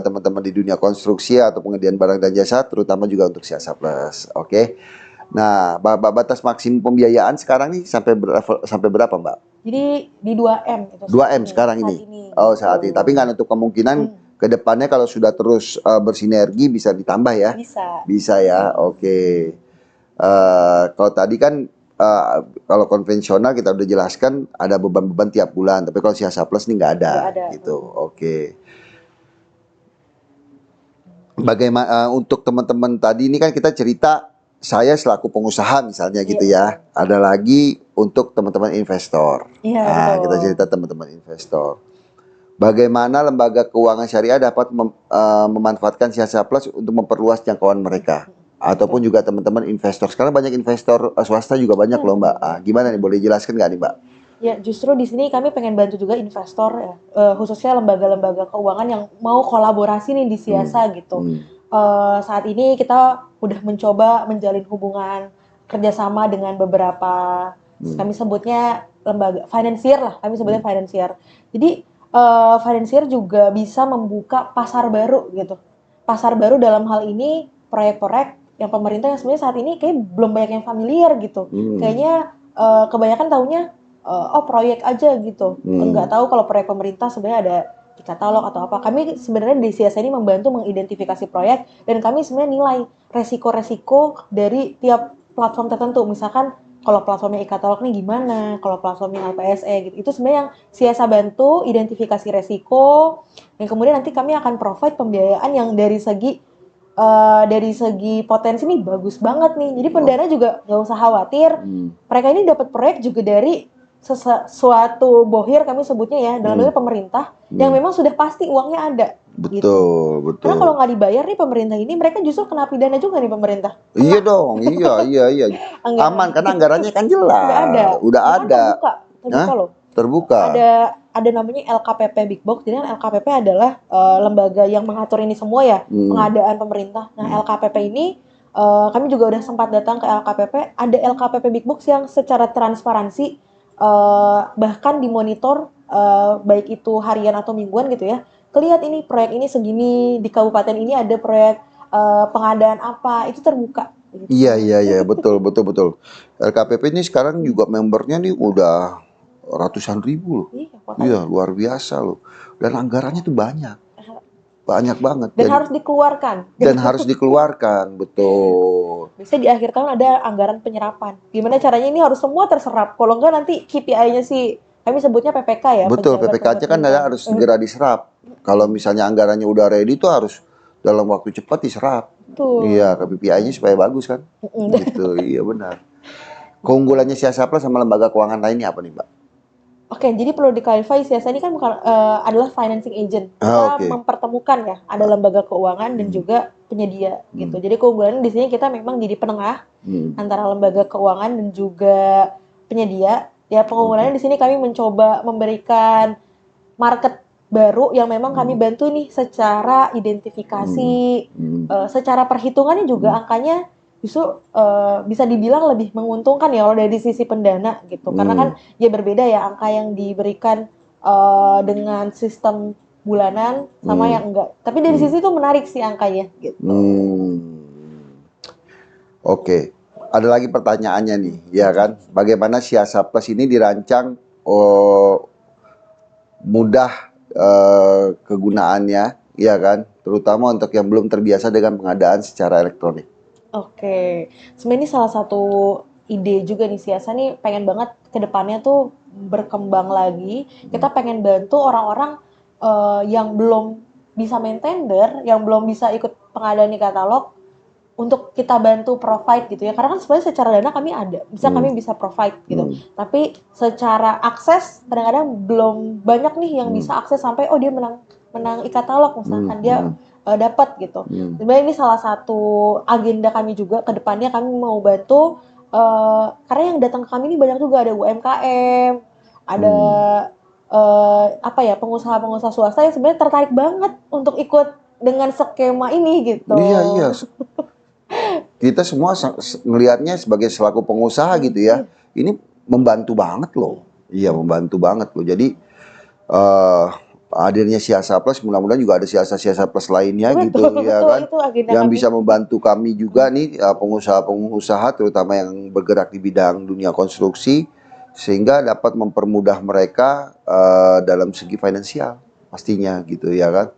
teman-teman di dunia konstruksi atau pengadaan barang dan jasa, terutama juga untuk Siasa Plus. Oke. Nah, batas maksimum pembiayaan sekarang nih sampai berapa, Mbak? Jadi di 2M itu. 2M sekarang ini. Oh, saat ini. Tapi nggak untuk kemungkinan ke depannya kalau sudah terus bersinergi bisa ditambah ya? Bisa ya. Oke. Kalau tadi kan kalau konvensional kita udah jelaskan ada beban-beban tiap bulan, tapi kalau Siasa Plus ini nggak ada gitu. Oke. Bagaimana untuk teman-teman tadi ini kan kita cerita saya selaku pengusaha misalnya gitu ya. Ada lagi untuk teman-teman investor. Nah, kita cerita teman-teman investor. Bagaimana lembaga keuangan syariah dapat memanfaatkan Siasa Plus untuk memperluas jangkauan mereka. Ataupun juga teman-teman investor. Sekarang banyak investor swasta juga banyak loh Mbak. Gimana nih, boleh jelaskan nggak nih Mbak? Ya, justru di sini kami pengen bantu juga investor ya, khususnya lembaga-lembaga keuangan yang mau kolaborasi nih di Siasa gitu. Saat ini kita udah mencoba menjalin hubungan kerjasama dengan beberapa, kami sebutnya lembaga financier lah, kami sebutnya financier. Jadi financier juga bisa membuka pasar baru gitu. Pasar baru dalam hal ini proyek-proyek yang pemerintah yang sebenarnya saat ini kayak belum banyak yang familiar gitu. Kayaknya kebanyakan taunya proyek aja gitu. Nggak tahu kalau proyek pemerintah sebenarnya ada di katalog atau apa. Kami sebenarnya di Siasa ini membantu mengidentifikasi proyek dan kami sebenarnya nilai resiko-resiko dari tiap platform tertentu. Misalkan kalau platformnya e-katalog nih gimana, kalau platformnya LPSE gitu. Itu sebenarnya yang Siasa bantu identifikasi resiko dan kemudian nanti kami akan provide pembiayaan yang dari segi potensi nih bagus banget nih. Jadi pendana juga nggak usah khawatir. Mereka ini dapat proyek juga dari suatu bohir kami sebutnya ya, dalam hal pemerintah yang memang sudah pasti uangnya ada. Betul, gitu. betul. Karena kalau nggak dibayar nih pemerintah ini, mereka justru kena pidana juga nih pemerintah. Iya dong, iya. Aman karena anggarannya kan jelas. Udah ada. Terbuka loh. Terbuka. Ada namanya LKPP Big Box. Jadi LKPP adalah lembaga yang mengatur ini semua ya, pengadaan pemerintah. Nah, LKPP ini kami juga udah sempat datang ke LKPP, ada LKPP Big Box yang secara transparansi bahkan dimonitor baik itu harian atau mingguan gitu ya. Kelihat ini proyek ini segini, di kabupaten ini ada proyek pengadaan apa, itu terbuka. Gitu. Iya, betul. LKPP ini sekarang juga membernya nih udah ratusan ribu loh. Iya, luar biasa loh. Dan anggarannya tuh banyak banget. Dan harus dikeluarkan. Dan harus dikeluarkan, betul. Biasanya di akhir tahun ada anggaran penyerapan. Gimana caranya ini harus semua terserap. Kalau enggak nanti KPI-nya sih, kami sebutnya PPK ya. Betul, PPK-nya kan harus segera diserap. Kalau misalnya anggarannya udah ready tuh harus dalam waktu cepat diserap. Betul. Iya, KPI-nya supaya bagus kan. Gitu, iya benar. Keunggulannya Siasa Plus sama lembaga keuangan lainnya apa nih, Mbak? Oke, jadi perlu di-clarify, Siasa ini kan bukan adalah financing agent. Kita mempertemukan ya, ada lembaga keuangan dan juga penyedia gitu. Jadi keunggulan di sini kita memang jadi penengah antara lembaga keuangan dan juga penyedia. Ya keunggulannya di sini kami mencoba memberikan market baru yang memang kami bantu nih secara identifikasi, secara perhitungannya juga angkanya justru bisa dibilang lebih menguntungkan ya kalau dari sisi pendana gitu. Karena kan ya berbeda ya angka yang diberikan dengan sistem bulanan sama yang enggak. Tapi dari sisi itu menarik sih angkanya gitu. Oke. Ada lagi pertanyaannya nih, ya kan? Bagaimana Siasa Plus ini dirancang mudah kegunaannya, ya kan? Terutama untuk yang belum terbiasa dengan pengadaan secara elektronik. Oke, sebenarnya ini salah satu ide juga nih, Siasa nih pengen banget ke depannya tuh berkembang lagi. Kita pengen bantu orang-orang yang belum bisa main tender, yang belum bisa ikut pengadaan di katalog, untuk kita bantu provide gitu ya. Karena kan sebenarnya secara dana kami ada, kami bisa provide gitu. Tapi secara akses kadang-kadang belum banyak nih yang bisa akses sampai dia menang e-katalog misalkan dia dapat gitu. Sebenarnya ini salah satu agenda kami juga ke depannya, kami mau bantu karena yang datang ke kami ini banyak juga, ada UMKM, ada pengusaha-pengusaha swasta yang sebenarnya tertarik banget untuk ikut dengan skema ini gitu. Iya. Kita semua melihatnya sebagai selaku pengusaha gitu ya. Ini membantu banget loh. Iya, membantu banget loh. Jadi hadirnya Siasa Plus, mudah-mudahan juga ada Siasa Plus lainnya gitu ya kan. Yang bisa membantu kami juga nih pengusaha-pengusaha terutama yang bergerak di bidang dunia konstruksi sehingga dapat mempermudah mereka dalam segi finansial pastinya gitu ya kan.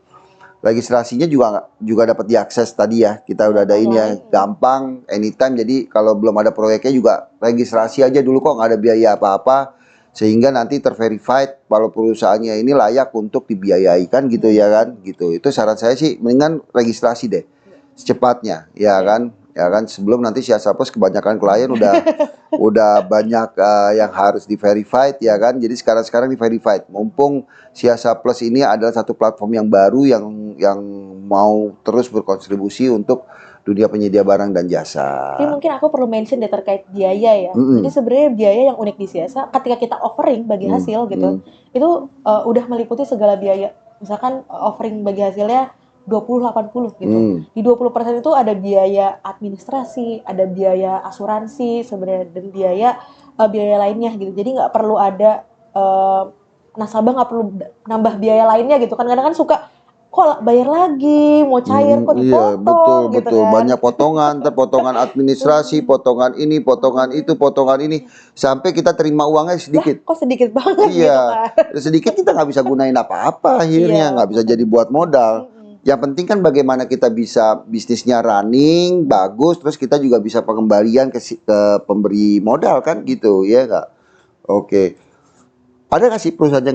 Registrasinya juga dapat diakses tadi ya. Kita udah ada ini ya, gampang, anytime. Jadi kalau belum ada proyeknya juga registrasi aja dulu kok, nggak ada biaya apa-apa. Sehingga nanti terverified kalau perusahaannya ini layak untuk dibiayai kan gitu ya kan. Gitu. Itu saran saya sih mendingan registrasi deh secepatnya ya kan. Ya kan sebelum nanti Siasa Plus kebanyakan klien udah banyak yang harus di-verified ya kan. Jadi sekarang di-verified. Mumpung Siasa Plus ini adalah satu platform yang baru yang mau terus berkontribusi untuk dunia penyedia barang dan jasa. Ini mungkin aku perlu mention deh terkait biaya ya. Jadi sebenarnya biaya yang unik di Siasa ketika kita offering bagi hasil gitu, itu udah meliputi segala biaya. Misalkan offering bagi hasilnya 20-80 gitu. Di 20% itu ada biaya administrasi, ada biaya asuransi sebenarnya, dan biaya lainnya gitu. Jadi nggak perlu ada nasabah nggak perlu nambah biaya lainnya gitu kan. Kadang kan suka kok bayar lagi, mau cair kok dipotong betul. Kan? Banyak potongan administrasi, potongan ini, potongan itu, potongan ini, sampai kita terima uangnya sedikit. Kok sedikit banget gitu kan. Sedikit kita nggak bisa gunain apa-apa akhirnya, nggak bisa jadi buat modal. Yang penting kan bagaimana kita bisa bisnisnya running, bagus, terus kita juga bisa pengembalian ke pemberi modal kan gitu, ya nggak? Oke. Ada nggak sih perusahaan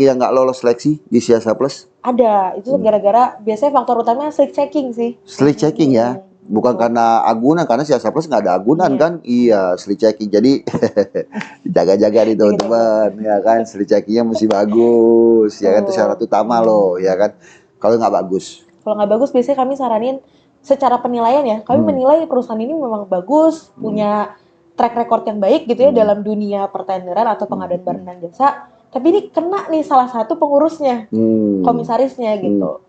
yang nggak lolos seleksi di Siasa Plus? Ada, itu gara-gara biasanya faktor utamanya slick checking sih. Slick checking ya, bukan karena agunan, karena Siasa Plus nggak ada agunan kan? Iya, slick checking. Jadi jaga-jaga nih teman-teman, ya kan? Slick checkingnya mesti bagus, ya kan? Itu syarat utama loh, ya kan? Kalau nggak bagus. Kalau nggak bagus, biasanya kami saranin secara penilaian ya. Kami menilai perusahaan ini memang bagus, punya track record yang baik gitu ya dalam dunia pertenderan atau pengadaan barang dan jasa. Tapi ini kena nih salah satu pengurusnya, komisarisnya gitu.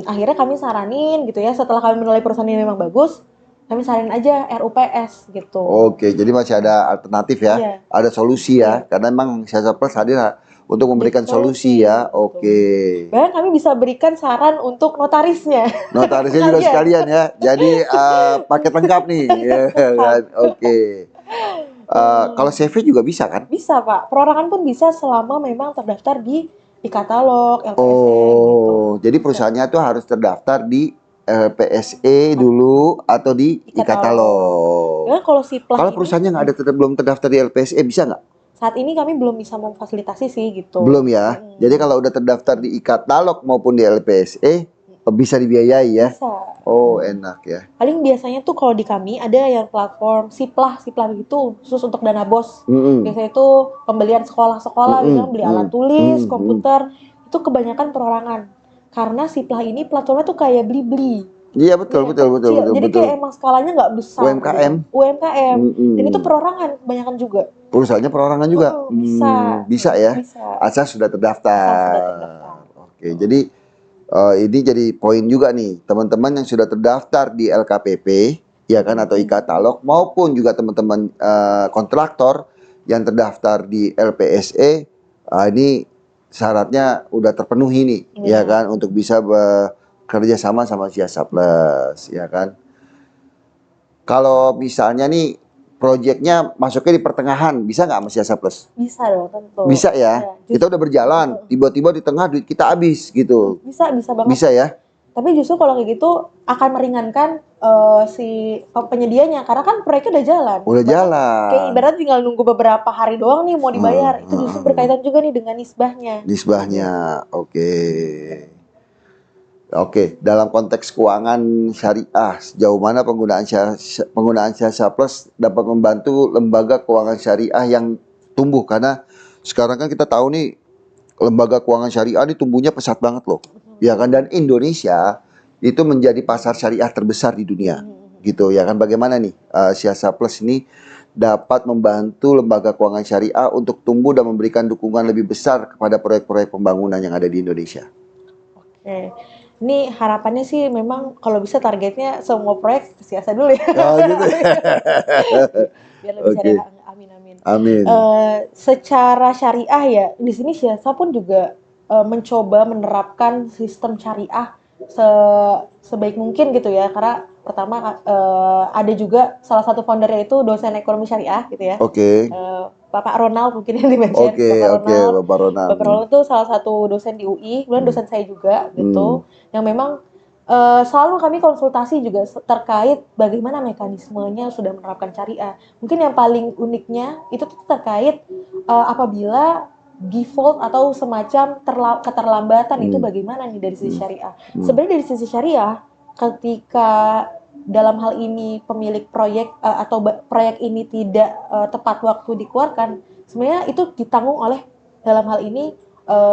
Akhirnya kami saranin gitu ya, setelah kami menilai perusahaan ini memang bagus, kami saranin aja RUPS gitu. Oke, jadi masih ada alternatif ya, Iya. ada solusi ya, Iya. karena memang Siasa Plus hadir untuk memberikan Jadi solusi ya. gitu. Oke. Bahkan kami bisa berikan saran untuk notarisnya. Notarisnya juga Sekalian. sekalian ya. Jadi paket lengkap nih. Ya kan? Oke. Kalau CV juga bisa kan? Bisa Pak, perorangan pun bisa selama memang terdaftar di katalog LPSM gitu. Oh, jadi Bisa. perusahaannya tuh harus terdaftar di LPSE dulu atau di Di katalog. e-katalog. Dengan kalau si Plah Kalau ini perusahaannya nggak ada belum terdaftar di LPSE bisa nggak? saat ini kami belum bisa memfasilitasi sih gitu. Belum ya. Jadi kalau udah terdaftar di e-katalog maupun di LPSE bisa dibiayai ya. Bisa. Oh, enak ya. Paling biasanya tuh kalau di kami ada yang platform Siplah gitu khusus untuk dana BOS. Biasanya itu pembelian sekolah-sekolah, misalnya beli alat tulis, komputer, itu kebanyakan perorangan. Karena Siplah ini platformnya tuh kayak Blibli. Iya betul Iya, betul betul kecil. betul Jadi betul. kayak emang skalanya nggak besar. UMKM. Gitu. UMKM. Dan itu perorangan kebanyakan juga. Perusahaannya perorangan juga. Bisa. Bisa ya. Bisa. Asal sudah terdaftar. Asal sudah terdaftar. Oke, jadi ini jadi poin juga nih, teman-teman yang sudah terdaftar di LKPP, ya kan, atau e-katalog, maupun juga teman-teman kontraktor yang terdaftar di LPSE, ini syaratnya udah terpenuhi nih, ya kan, untuk bisa bekerja sama Siasa Plus, ya kan. Kalau misalnya nih proyeknya masuknya di pertengahan, bisa nggak sama Siasa Plus? Bisa dong, tentu. Bisa ya. Kita udah berjalan, tiba-tiba di tengah duit kita habis gitu. Bisa banget. Bisa ya. Tapi justru kalau kayak gitu akan meringankan si penyedianya karena kan proyeknya udah jalan. Udah jalan. Kayak ibarat tinggal nunggu beberapa hari doang nih mau dibayar. Itu justru berkaitan juga nih dengan nisbahnya. Nisbahnya, oke. Oke, dalam konteks keuangan syariah, sejauh mana penggunaan Siasa Plus dapat membantu lembaga keuangan syariah yang tumbuh? Karena sekarang kan kita tahu nih lembaga keuangan syariah ini tumbuhnya pesat banget loh, ya kan? Dan Indonesia itu menjadi pasar syariah terbesar di dunia, gitu ya kan? Bagaimana nih Siasa Plus ini dapat membantu lembaga keuangan syariah untuk tumbuh dan memberikan dukungan lebih besar kepada proyek-proyek pembangunan yang ada di Indonesia? Oke. Ini harapannya sih memang kalau bisa targetnya semua proyek ke Siasa dulu ya. Oh gitu. Biar lebih syariah. Amin amin. Amin. Secara syariah ya, di sini Siasa pun juga mencoba menerapkan sistem syariah sebaik mungkin gitu ya. Karena pertama ada juga salah satu foundernya itu dosen ekonomi syariah gitu ya. Oke. Bapak Ronald mungkin yang di-mention. Bapak Ronald. Bapak Ronald itu salah satu dosen di UI, kemudian dosen saya juga gitu, yang memang selalu kami konsultasi juga terkait bagaimana mekanismenya sudah menerapkan syariah. Mungkin yang paling uniknya itu tuh terkait apabila default atau semacam keterlambatan itu bagaimana nih dari sisi syariah. Sebenarnya dari sisi syariah, ketika dalam hal ini pemilik proyek atau proyek ini tidak tepat waktu dikeluarkan, sebenarnya itu ditanggung oleh dalam hal ini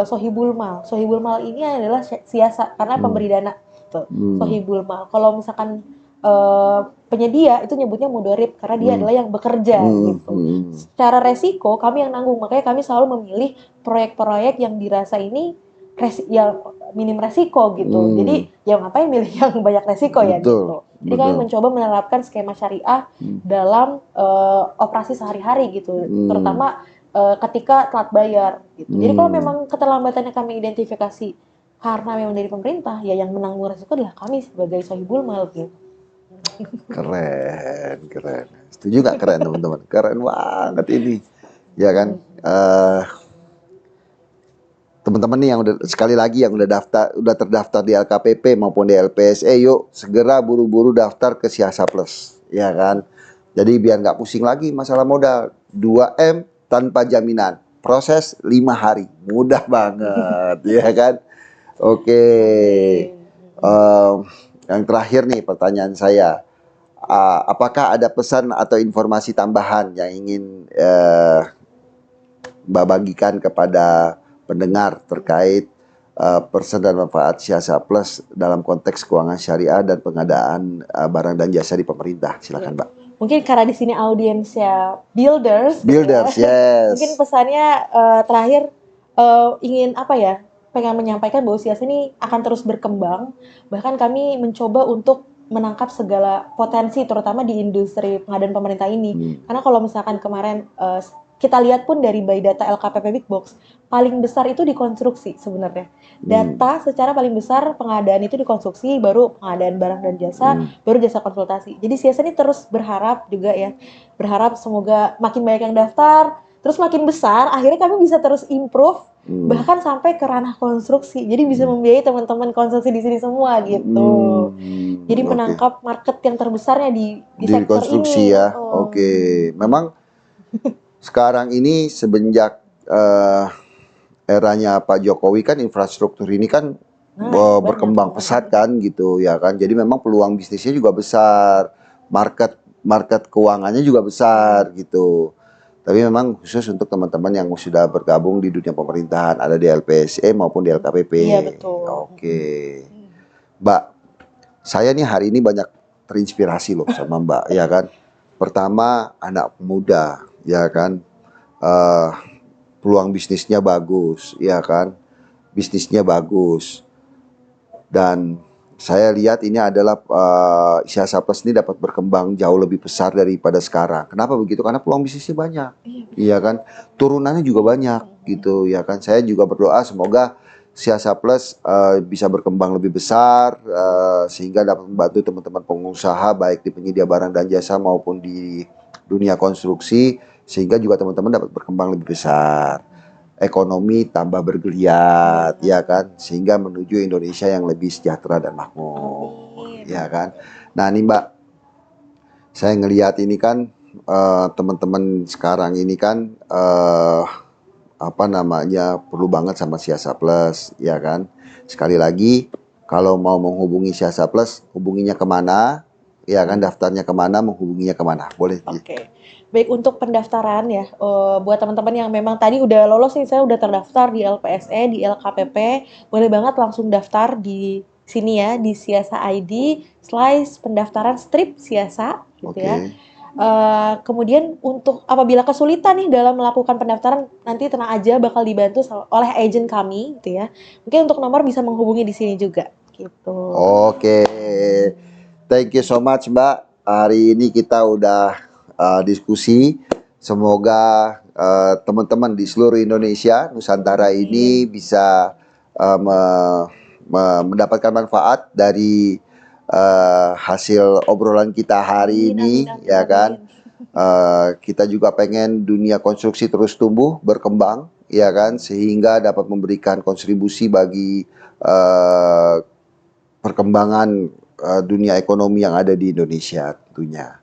sohibul mal. Sohibul mal ini adalah Siasa karena pemberi dana. Sohibul mal. Kalau misalkan penyedia itu nyebutnya mudorib karena dia adalah yang bekerja gitu. Secara resiko kami yang nanggung, makanya kami selalu memilih proyek-proyek yang dirasa ini yang minim resiko gitu. Jadi ya ngapain milih yang banyak resiko ya gitu. Jadi kami mencoba menerapkan skema syariah dalam operasi sehari-hari gitu, terutama ketika telat bayar gitu. Jadi kalau memang keterlambatannya kami identifikasi karena memang dari pemerintah, ya yang menanggung resiko adalah kami sebagai sohibul mal gitu. Keren. Setuju nggak keren teman-teman? Keren banget ini, ya kan? Teman-teman nih yang sekali lagi yang udah terdaftar di LKPP maupun di LPSE, yuk segera buru-buru daftar ke Siasa Plus, ya kan? Jadi biar nggak pusing lagi masalah modal. 2M tanpa jaminan, proses 5 hari, mudah banget, ya kan? Oke. Yang terakhir nih pertanyaan saya, apakah ada pesan atau informasi tambahan yang ingin Mbak bagikan kepada pendengar terkait persen dan manfaat Siasa Plus dalam konteks keuangan syariah dan pengadaan barang dan jasa di pemerintah? Silakan, Mbak. Mungkin karena di sini audiensnya builders, yes. Mungkin pesannya terakhir ingin pengen menyampaikan bahwa Siasa ini akan terus berkembang. Bahkan kami mencoba untuk menangkap segala potensi terutama di industri pengadaan pemerintah ini. Karena kalau misalkan kemarin kita lihat pun dari by data LKPP Big Box, paling besar itu di konstruksi sebenarnya. Data secara paling besar pengadaan itu di konstruksi, baru pengadaan barang dan jasa, baru jasa konsultasi. Jadi CSA ini terus berharap juga ya, berharap semoga makin banyak yang daftar, terus makin besar, akhirnya kami bisa terus improve, bahkan sampai ke ranah konstruksi. Jadi bisa membiayai teman-teman konstruksi di sini semua gitu. Jadi menangkap market yang terbesarnya di sektor konstruksi ini. ya. Oke. Memang sekarang ini semenjak eranya Pak Jokowi kan infrastruktur ini kan berkembang pesat kan gitu ya kan. Jadi memang peluang bisnisnya juga besar, market keuangannya juga besar gitu. Tapi memang khusus untuk teman-teman yang sudah bergabung di dunia pemerintahan, ada di LPSE maupun di LKPP. Iya betul. Oke. Mbak, saya nih hari ini banyak terinspirasi loh sama Mbak, ya kan. Pertama, anak muda, ya kan. Peluang bisnisnya bagus, ya kan. Bisnisnya bagus. Dan saya lihat ini adalah Siasa Plus ini dapat berkembang jauh lebih besar daripada sekarang. Kenapa begitu? Karena peluang bisnisnya banyak, iya kan. Turunannya juga banyak, gitu, ya kan. Saya juga berdoa semoga Siasa Plus bisa berkembang lebih besar sehingga dapat membantu teman-teman pengusaha baik di penyedia barang dan jasa maupun di dunia konstruksi, sehingga juga teman-teman dapat berkembang lebih besar. Ekonomi tambah bergeliat, ya kan, sehingga menuju Indonesia yang lebih sejahtera dan makmur, ya kan. Nah ini Mbak, saya ngelihat ini kan teman-teman sekarang ini kan perlu banget sama Siasa Plus, ya kan. Sekali lagi, kalau mau menghubungi Siasa Plus, hubunginya kemana, ya kan, daftarnya kemana, menghubunginya kemana, boleh. Oke. Baik, untuk pendaftaran ya, buat teman-teman yang memang tadi udah lolos nih, saya udah terdaftar di LPSE, di LKPP, boleh banget langsung daftar di sini ya, di Siasa ID, pendaftaran strip Siasa, gitu ya. Kemudian untuk apabila kesulitan nih dalam melakukan pendaftaran, nanti tenang aja bakal dibantu oleh agent kami, gitu ya. Mungkin untuk nomor bisa menghubungi di sini juga, gitu. Oke. Thank you so much Mbak. Hari ini kita udah diskusi. Semoga teman-teman di seluruh Indonesia, Nusantara ini bisa mendapatkan manfaat dari hasil obrolan kita hari ini, ya kan. Kita juga pengen dunia konstruksi terus tumbuh, berkembang, ya kan, sehingga dapat memberikan kontribusi bagi perkembangan dunia ekonomi yang ada di Indonesia tentunya.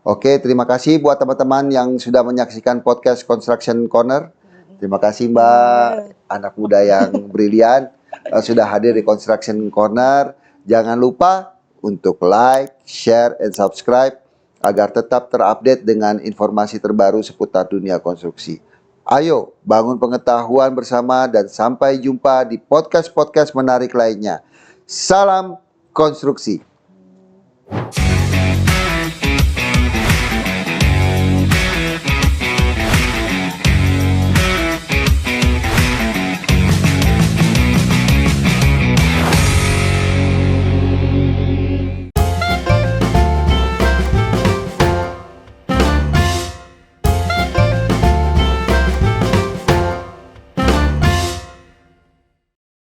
Oke, terima kasih buat teman-teman yang sudah menyaksikan podcast Construction Corner. Terima kasih Mbak, anak muda yang brilian, sudah hadir di Construction Corner. Jangan lupa untuk like, share, and subscribe agar tetap terupdate dengan informasi terbaru seputar dunia konstruksi. Ayo, bangun pengetahuan bersama dan sampai jumpa di podcast-podcast menarik lainnya. Salam konstruksi.